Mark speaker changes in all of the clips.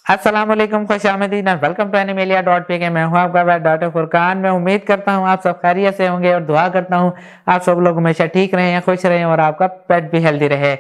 Speaker 1: अस्सलाम वालेकुम, खुशामदीद, welcome to एनिमेलिया.pk। मैं हूं आपका भाई डॉक्टर फुरकान। मैं उम्मीद करता हूं आप सब खैरियत से होंगे और दुआ करता हूं आप सब लोग हमेशा ठीक रहें, खुश रहें और आपका पेट भी हेल्दी रहे।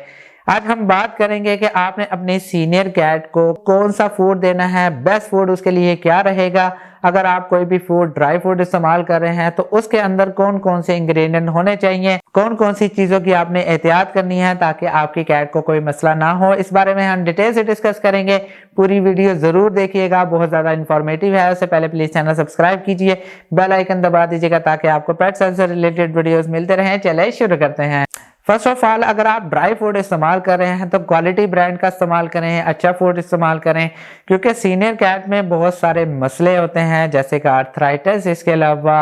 Speaker 1: आज हम बात करेंगे कि आपने अपने सीनियर कैट को कौन सा फूड देना है, बेस्ट फूड उसके लिए क्या रहेगा। अगर आप कोई भी फूड ड्राई फूड इस्तेमाल कर रहे हैं तो उसके अंदर कौन कौन से इंग्रेडिएंट होने चाहिए, कौन कौन सी चीजों की आपने एहतियात करनी है ताकि आपकी कैट को कोई मसला ना हो। इस बारे में हम डिटेल से डिस्कस करेंगे। पूरी वीडियो जरूर देखिएगा, बहुत ज्यादा इंफॉर्मेटिव है। उससे पहले प्लीज चैनल सब्सक्राइब कीजिए, बेल आइकन दबा दीजिएगा ताकि आपको पेट हेल्थ से रिलेटेड वीडियोस मिलते रहें। चलिए शुरू करते हैं। फर्स्ट ऑफ ऑल, अगर आप ड्राई फूड इस्तेमाल कर रहे हैं तो क्वालिटी ब्रांड का इस्तेमाल करें, अच्छा फूड इस्तेमाल करें, क्योंकि सीनियर कैट में बहुत सारे मसले होते हैं जैसे कि आर्थराइटिस। इसके अलावा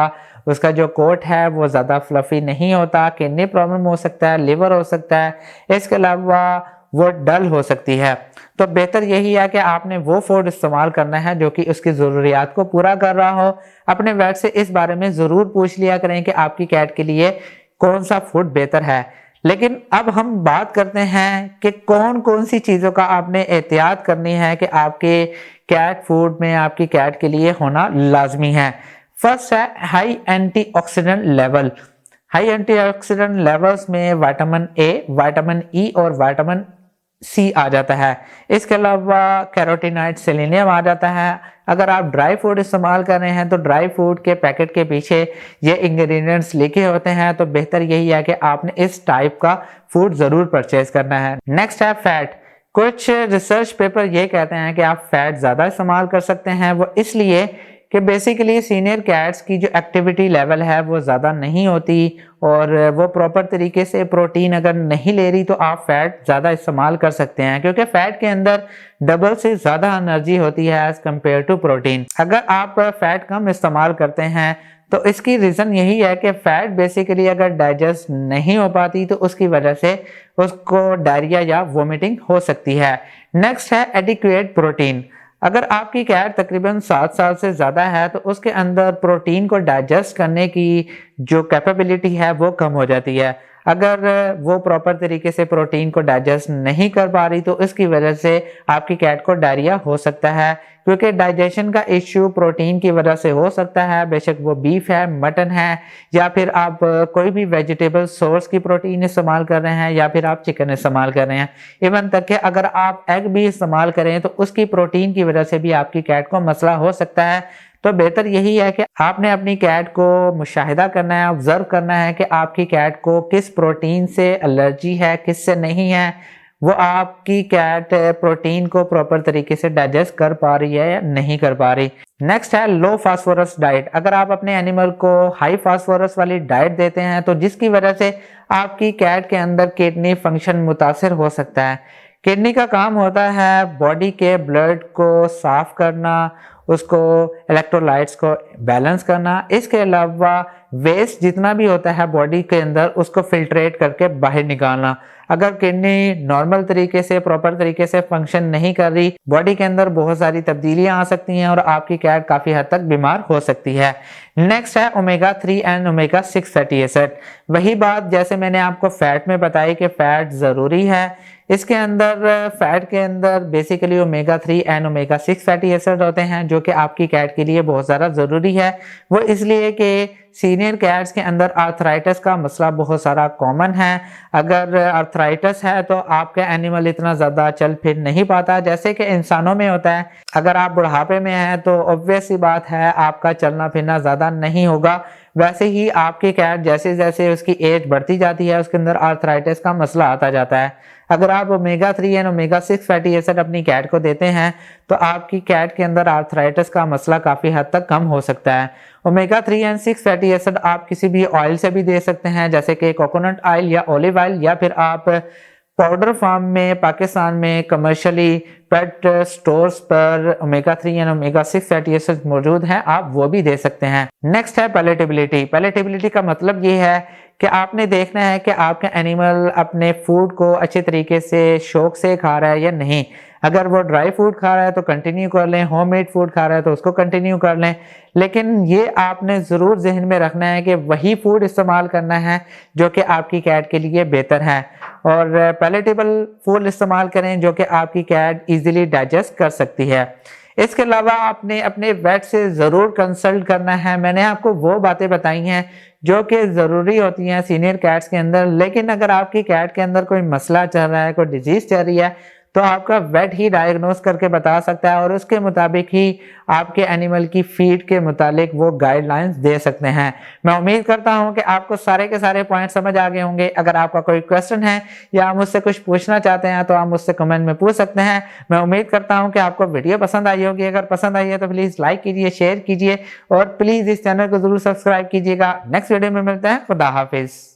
Speaker 1: उसका जो कोट है वो ज़्यादा फ्लफी नहीं होता, किडनी प्रॉब्लम हो सकता है, लिवर हो सकता है, इसके अलावा वो डल हो सकती है। तो बेहतर यही है कि आपने वो फूड इस्तेमाल करना है जो कि उसकी ज़रूरियात को पूरा कर रहा हो। अपने वेट से इस बारे में ज़रूर पूछ लिया करें कि आपकी कैट के लिए कौन सा फूड बेहतर है। लेकिन अब हम बात करते हैं कि कौन कौन सी चीज़ों का आपने एहतियात करनी है कि आपके कैट फूड में आपकी कैट के लिए होना लाजमी है। फर्स्ट है high antioxidant level. High antioxidant levels में विटामिन ए, विटामिन ई और विटामिन सी आ जाता है। इसके अलावा कैरोटीनॉइड, सेलेनियम आ जाता है। अगर आप ड्राई फूड इस्तेमाल कर रहे हैं तो ड्राई फूड के पैकेट के पीछे ये इंग्रेडिएंट्स लिखे होते हैं, तो बेहतर यही है कि आपने इस टाइप का फूड जरूर परचेज करना है। नेक्स्ट है फैट। कुछ रिसर्च पेपर ये कहते हैं कि आप फैट ज़्यादा इस्तेमाल कर सकते हैं। वो इसलिए कि बेसिकली सीनियर कैट्स की जो एक्टिविटी लेवल है वो ज़्यादा नहीं होती और वो प्रॉपर तरीके से प्रोटीन अगर नहीं ले रही तो आप फैट ज़्यादा इस्तेमाल कर सकते हैं, क्योंकि फैट के अंदर डबल से ज़्यादा एनर्जी होती है एज़ कम्पेयर टू प्रोटीन। अगर आप फैट कम इस्तेमाल करते हैं तो इसकी रीज़न यही है कि फैट बेसिकली अगर डाइजेस्ट नहीं हो पाती तो उसकी वजह से उसको डायरिया या वोमिटिंग हो सकती है। नेक्स्ट है एडिक्वेट प्रोटीन। अगर आपकी कैट तकरीबन 7 साल से ज़्यादा है तो उसके अंदर प्रोटीन को डाइजेस्ट करने की जो कैपेबिलिटी है वो कम हो जाती है। अगर वो प्रॉपर तरीके से प्रोटीन को डाइजेस्ट नहीं कर पा रही तो इसकी वजह से आपकी कैट को डायरिया हो सकता है, क्योंकि डाइजेशन का इश्यू प्रोटीन की वजह से हो सकता है। बेशक वो बीफ है, मटन है, या फिर आप कोई भी वेजिटेबल सोर्स की प्रोटीन इस्तेमाल कर रहे हैं, या फिर आप चिकन इस्तेमाल कर रहे हैं। इवन तक कि अगर आप एग भी इस्तेमाल करें तो उसकी प्रोटीन की वजह से भी आपकी कैट को मसला हो सकता है। तो बेहतर यही है कि आपने अपनी कैट को मुशाहिदा करना है, ऑब्जर्व करना है कि आपकी कैट को किस प्रोटीन से एलर्जी है, किस से नहीं है। वो आपकी कैट प्रोटीन को प्रॉपर तरीके से डाइजेस्ट कर पा रही है या नहीं कर पा रही। नेक्स्ट है लो फास्फोरस डाइट। अगर आप अपने एनिमल को हाई फास्फोरस वाली डाइट देते हैं तो जिसकी वजह से आपकी कैट के अंदर किडनी फंक्शन मुतासिर हो सकता है। किडनी का काम होता है बॉडी के ब्लड को साफ करना, उसको इलेक्ट्रोलाइट्स को बैलेंस करना, इसके अलावा वेस्ट जितना भी होता है बॉडी के अंदर उसको फिल्ट्रेट करके बाहर निकालना। अगर किडनी नॉर्मल तरीके से प्रॉपर तरीके से फंक्शन नहीं कर रही, बॉडी के अंदर बहुत सारी तब्दीलियां आ सकती हैं और आपकी कैट काफ़ी हद तक बीमार हो सकती है। नेक्स्ट है omega 3 and omega 6 fatty acid. वही बात जैसे मैंने आपको फैट में बताई कि फैट ज़रूरी है, इसके अंदर फैट के अंदर basically omega 3 and omega 6 fatty acid होते हैं जो कि आपकी कैट के लिए बहुत ज़्यादा ज़रूरी है। वो इसलिए कि सीनियर कैट्स के अंदर आर्थराइटिस का मसला बहुत सारा कॉमन है। अगर आर्थराइटिस है तो आपका एनिमल इतना ज़्यादा चल फिर नहीं पाता जैसे कि इंसानों में होता है। अगर आप बुढ़ापे में हैं तो ऑब्वियस सी बात है आपका चलना फिरना ज़्यादा नहीं होगा। वैसे ही आपकी कैट जैसे जैसे उसकी एज बढ़ती जाती है उसके अंदर आर्थराइटिस का मसला आता जाता है। अगर आप omega 3 and omega 6 fatty acid अपनी कैट को देते हैं तो आपकी कैट के अंदर आर्थराइटिस का मसला काफ़ी हद तक कम हो सकता है। ओमेगा 3 एंड 6 फैटी एसिड आप किसी भी ऑयल से भी दे सकते हैं जैसे कि कोकोनट ऑयल या ऑलिव ऑयल, या फिर आप पाउडर फॉर्म में पाकिस्तान में कमर्शियली पेट स्टोर्स पर omega 3 and omega 6 fatty acid मौजूद हैं, आप वो भी दे सकते हैं। नेक्स्ट है पैलेटेबिलिटी। पैलेटेबिलिटी का मतलब ये है कि आपने देखना है कि आपका एनिमल अपने फूड को अच्छे तरीके से शौक से खा रहा है या नहीं। अगर वो ड्राई फूड खा रहा है तो कंटिन्यू कर लें, होममेड फूड खा रहा है तो उसको कंटिन्यू कर लें। लेकिन ये आपने ज़रूर ज़हन में रखना है कि वही फूड इस्तेमाल करना है जो कि आपकी कैट के लिए बेहतर है, और पैलेटेबल फूड इस्तेमाल करें जो कि आपकी कैट ईज़िली डाइजेस्ट कर सकती है। इसके अलावा आपने अपने वेट से ज़रूर कंसल्ट करना है। मैंने आपको वो बातें बताई हैं जो कि ज़रूरी होती हैं सीनियर कैट्स के अंदर, लेकिन अगर आपकी कैट के अंदर कोई मसला चल रहा है, कोई डिजीज़ चल रही है, तो आपका वेट ही डायग्नोस करके बता सकता है और उसके मुताबिक ही आपके एनिमल की फीड के मुतालिक वो गाइडलाइंस दे सकते हैं। मैं उम्मीद करता हूं कि आपको सारे के सारे पॉइंट समझ आ गए होंगे। अगर आपका कोई क्वेश्चन है या आप मुझसे कुछ पूछना चाहते हैं तो आप मुझसे कमेंट में पूछ सकते हैं। मैं उम्मीद करता हूं कि आपको वीडियो पसंद आई होगी। अगर पसंद आई है तो प्लीज़ लाइक कीजिए, शेयर कीजिए और प्लीज़ इस चैनल को जरूर सब्सक्राइब कीजिएगा। नेक्स्ट वीडियो में मिलते हैं। खुदा हाफिज़।